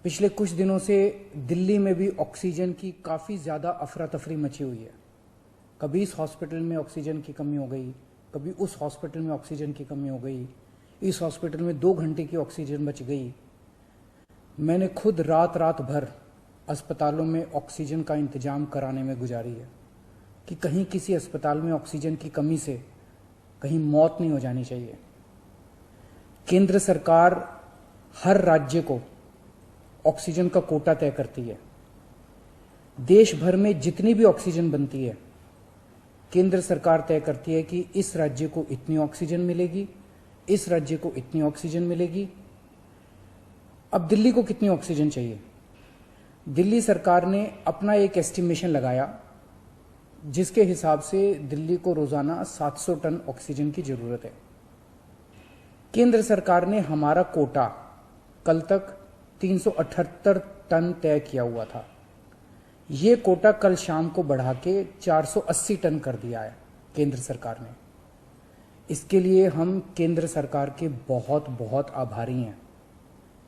पिछले कुछ दिनों से दिल्ली में भी ऑक्सीजन की काफ़ी ज़्यादा अफरा तफरी मची हुई है। कभी इस हॉस्पिटल में ऑक्सीजन की कमी हो गई, कभी उस हॉस्पिटल में ऑक्सीजन की कमी हो गई, इस हॉस्पिटल में 2 घंटे की ऑक्सीजन बच गई। मैंने खुद रात रात भर अस्पतालों में ऑक्सीजन का इंतजाम कराने में गुजारी है कि कहीं किसी अस्पताल में ऑक्सीजन की कमी से कहीं मौत नहीं हो जानी चाहिए। केंद्र सरकार हर राज्य को ऑक्सीजन का कोटा तय करती है। देश भर में जितनी भी ऑक्सीजन बनती है, केंद्र सरकार तय करती है कि इस राज्य को इतनी ऑक्सीजन मिलेगी, इस राज्य को इतनी ऑक्सीजन मिलेगी। अब दिल्ली को कितनी ऑक्सीजन चाहिए? दिल्ली सरकार ने अपना एक एस्टिमेशन लगाया जिसके हिसाब से दिल्ली को रोजाना 700 टन ऑक्सीजन की जरूरत है। केंद्र सरकार ने हमारा कोटा कल तक 378 टन तय किया हुआ था। ये कोटा कल शाम को बढ़ा के 480 टन कर दिया है केंद्र सरकार ने। इसके लिए हम केंद्र सरकार के बहुत बहुत आभारी हैं।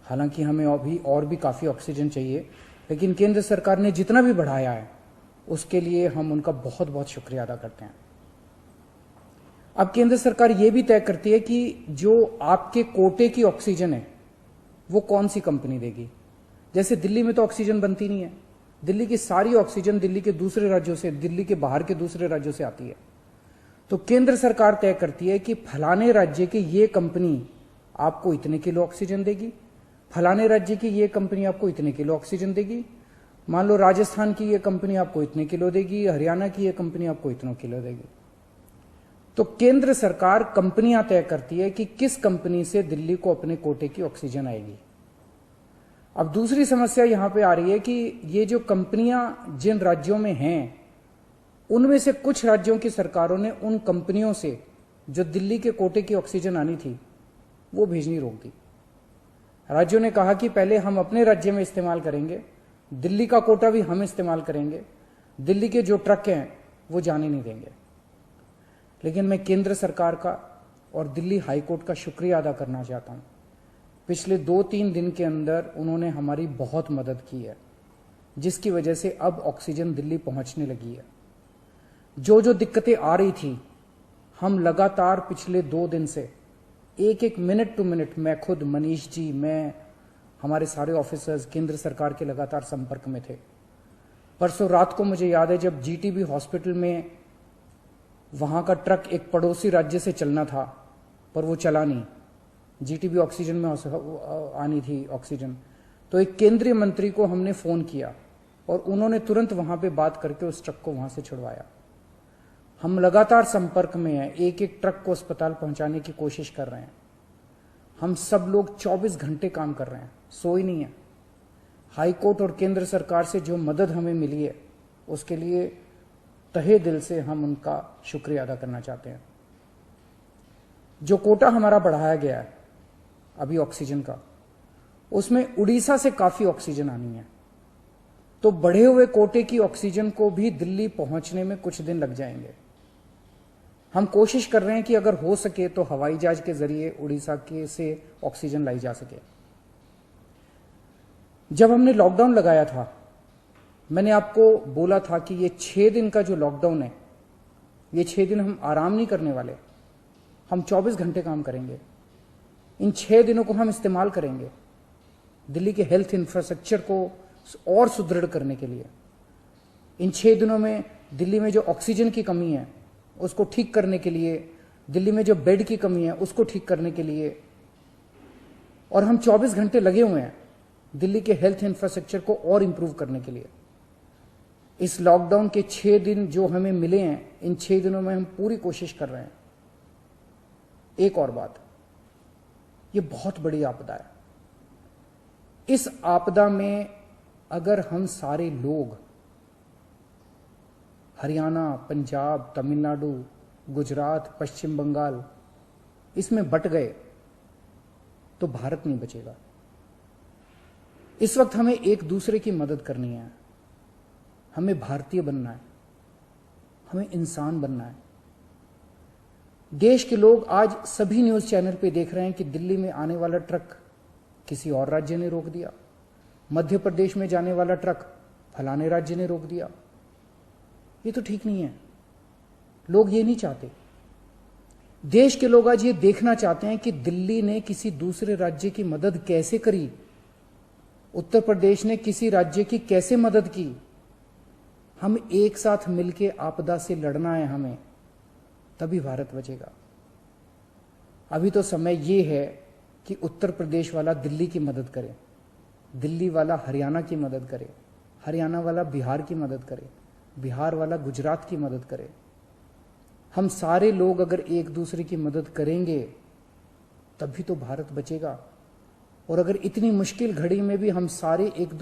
हालांकि हमें अभी और भी काफ़ी ऑक्सीजन चाहिए, लेकिन केंद्र सरकार ने जितना भी बढ़ाया है उसके लिए हम उनका बहुत बहुत शुक्रिया अदा करते हैं। अब केंद्र सरकार ये भी तय करती है कि जो आपके कोटे की ऑक्सीजन है वो कौन सी कंपनी देगी। जैसे दिल्ली में तो ऑक्सीजन बनती नहीं है, दिल्ली की सारी ऑक्सीजन दिल्ली के दूसरे राज्यों से, दिल्ली के बाहर के दूसरे राज्यों से आती है। तो केंद्र सरकार तय करती है कि फलाने राज्य की ये कंपनी आपको इतने किलो ऑक्सीजन देगी, फलाने राज्य की ये कंपनी आपको इतने किलो ऑक्सीजन देगी। मान लो राजस्थान की ये कंपनी आपको इतने किलो देगी, हरियाणा की ये कंपनी आपको इतने किलो देगी। तो केंद्र सरकार कंपनियां तय करती है कि किस कंपनी से दिल्ली को अपने कोटे की ऑक्सीजन आएगी। अब दूसरी समस्या यहां पे आ रही है कि ये जो कंपनियां जिन राज्यों में हैं, उनमें से कुछ राज्यों की सरकारों ने उन कंपनियों से जो दिल्ली के कोटे की ऑक्सीजन आनी थी वो भेजनी रोक दी। राज्यों ने कहा कि पहले हम अपने राज्य में इस्तेमाल करेंगे, दिल्ली का कोटा भी हम इस्तेमाल करेंगे, दिल्ली के जो ट्रक हैं वो जाने नहीं देंगे। लेकिन मैं केंद्र सरकार का और दिल्ली हाईकोर्ट का शुक्रिया अदा करना चाहता हूं। पिछले 2-3 दिन के अंदर उन्होंने हमारी बहुत मदद की है, जिसकी वजह से अब ऑक्सीजन दिल्ली पहुंचने लगी है। जो जो दिक्कतें आ रही थी, हम लगातार पिछले 2 दिन से एक मिनट टू मिनट, मैं खुद, मनीष जी, मैं, हमारे सारे ऑफिसर्स केंद्र सरकार के लगातार संपर्क में थे। परसों रात को मुझे याद है जब जीटीबी हॉस्पिटल में वहां का ट्रक एक पड़ोसी राज्य से चलना था पर वो चला नहीं, जीटीबी ऑक्सीजन में आनी थी ऑक्सीजन, तो एक केंद्रीय मंत्री को हमने फोन किया और उन्होंने तुरंत वहां पे बात करके उस ट्रक को वहां से छुड़वाया। हम लगातार संपर्क में हैं, एक ट्रक को अस्पताल पहुंचाने की कोशिश कर रहे हैं। हम सब लोग 24 घंटे काम कर रहे हैं, सोई नहीं है। हाईकोर्ट और केंद्र सरकार से जो मदद हमें मिली है उसके लिए तहे दिल से हम उनका शुक्रिया अदा करना चाहते हैं। जो कोटा हमारा बढ़ाया गया है अभी ऑक्सीजन का, उसमें उड़ीसा से काफी ऑक्सीजन आनी है, तो बढ़े हुए कोटे की ऑक्सीजन को भी दिल्ली पहुंचने में कुछ दिन लग जाएंगे। हम कोशिश कर रहे हैं कि अगर हो सके तो हवाई जहाज के जरिए उड़ीसा के से ऑक्सीजन लाई जा सके। जब हमने लॉकडाउन लगाया था, मैंने आपको बोला था कि ये 6 दिन का जो लॉकडाउन है, ये 6 दिन हम आराम नहीं करने वाले, हम 24 घंटे काम करेंगे। इन 6 दिनों को हम इस्तेमाल करेंगे दिल्ली के हेल्थ इंफ्रास्ट्रक्चर को और सुदृढ़ करने के लिए। इन 6 दिनों में दिल्ली में जो ऑक्सीजन की कमी है उसको ठीक करने के लिए, दिल्ली में जो बेड की कमी है उसको ठीक करने के लिए, और हम 24 घंटे लगे हुए हैं दिल्ली के हेल्थ इंफ्रास्ट्रक्चर को और इंप्रूव करने के लिए। इस लॉकडाउन के 6 दिन जो हमें मिले हैं, इन 6 दिनों में हम पूरी कोशिश कर रहे हैं। एक और बात, ये बहुत बड़ी आपदा है। इस आपदा में अगर हम सारे लोग हरियाणा, पंजाब, तमिलनाडु, गुजरात, पश्चिम बंगाल इसमें बट गए तो भारत नहीं बचेगा। इस वक्त हमें एक दूसरे की मदद करनी है, हमें भारतीय बनना है, हमें इंसान बनना है। देश के लोग आज सभी न्यूज चैनल पे देख रहे हैं कि दिल्ली में आने वाला ट्रक किसी और राज्य ने रोक दिया, मध्य प्रदेश में जाने वाला ट्रक फलाने राज्य ने रोक दिया। ये तो ठीक नहीं है। लोग ये नहीं चाहते। देश के लोग आज ये देखना चाहते हैं कि दिल्ली ने किसी दूसरे राज्य की मदद कैसे करी, उत्तर प्रदेश ने किसी राज्य की कैसे मदद की। हम एक साथ मिलकर आपदा से लड़ना है हमें, तभी भारत बचेगा। अभी तो समय ये है कि उत्तर प्रदेश वाला दिल्ली की मदद करे, दिल्ली वाला हरियाणा की मदद करे, हरियाणा वाला बिहार की मदद करे, बिहार वाला गुजरात की मदद करे। हम सारे लोग अगर एक दूसरे की मदद करेंगे तभी तो भारत बचेगा। और अगर इतनी मुश्किल घड़ी में भी हम सारे एक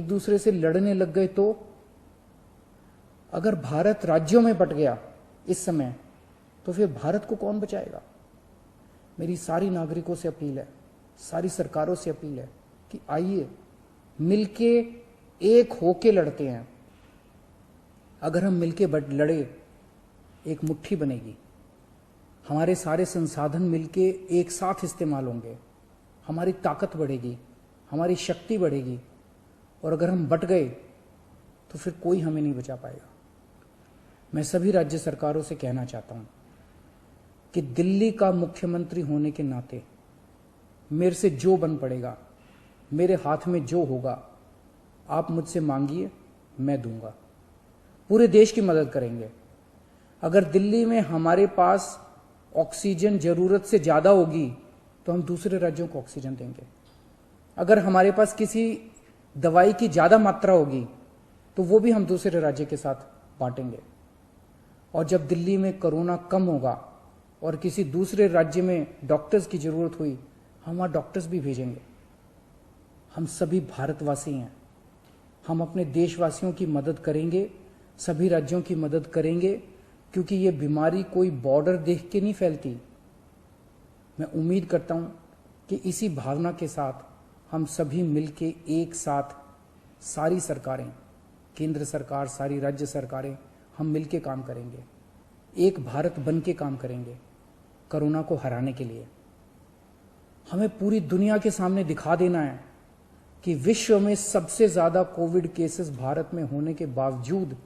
दूसरे से लड़ने लग गए, तो अगर भारत राज्यों में बट गया इस समय, तो फिर भारत को कौन बचाएगा। मेरी सारी नागरिकों से अपील है, सारी सरकारों से अपील है कि आइए मिलके एक होके लड़ते हैं। अगर हम मिलके लड़े, एक मुट्ठी बनेगी, हमारे सारे संसाधन मिलके एक साथ इस्तेमाल होंगे, हमारी ताकत बढ़ेगी, हमारी शक्ति बढ़ेगी। और अगर हम बट गए तो फिर कोई हमें नहीं बचा पाएगा। मैं सभी राज्य सरकारों से कहना चाहता हूं कि दिल्ली का मुख्यमंत्री होने के नाते मेरे से जो बन पड़ेगा, मेरे हाथ में जो होगा, आप मुझसे मांगिए, मैं दूंगा। पूरे देश की मदद करेंगे। अगर दिल्ली में हमारे पास ऑक्सीजन जरूरत से ज्यादा होगी तो हम दूसरे राज्यों को ऑक्सीजन देंगे। अगर हमारे पास किसी दवाई की ज्यादा मात्रा होगी तो वो भी हम दूसरे राज्य के साथ बांटेंगे। और जब दिल्ली में कोरोना कम होगा और किसी दूसरे राज्य में डॉक्टर्स की जरूरत हुई, हम वहां डॉक्टर्स भी भेजेंगे। हम सभी भारतवासी हैं, हम अपने देशवासियों की मदद करेंगे, सभी राज्यों की मदद करेंगे, क्योंकि ये बीमारी कोई बॉर्डर देख के नहीं फैलती। मैं उम्मीद करता हूं कि इसी भावना के साथ हम सभी मिलके एक साथ, सारी सरकारें, केंद्र सरकार, सारी राज्य सरकारें, हम मिलके काम करेंगे, एक भारत बन के काम करेंगे कोरोना को हराने के लिए। हमें पूरी दुनिया के सामने दिखा देना है कि विश्व में सबसे ज्यादा कोविड केसेस भारत में होने के बावजूद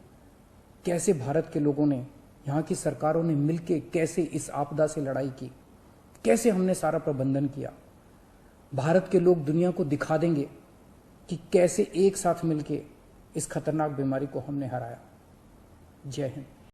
कैसे भारत के लोगों ने, यहाँ की सरकारों ने मिलके कैसे इस आपदा से लड़ाई की, कैसे हमने सारा प्रबंधन किया। भारत के लोग दुनिया को दिखा देंगे कि कैसे एक साथ मिलके इस खतरनाक बीमारी को हमने हराया। जय हिंद।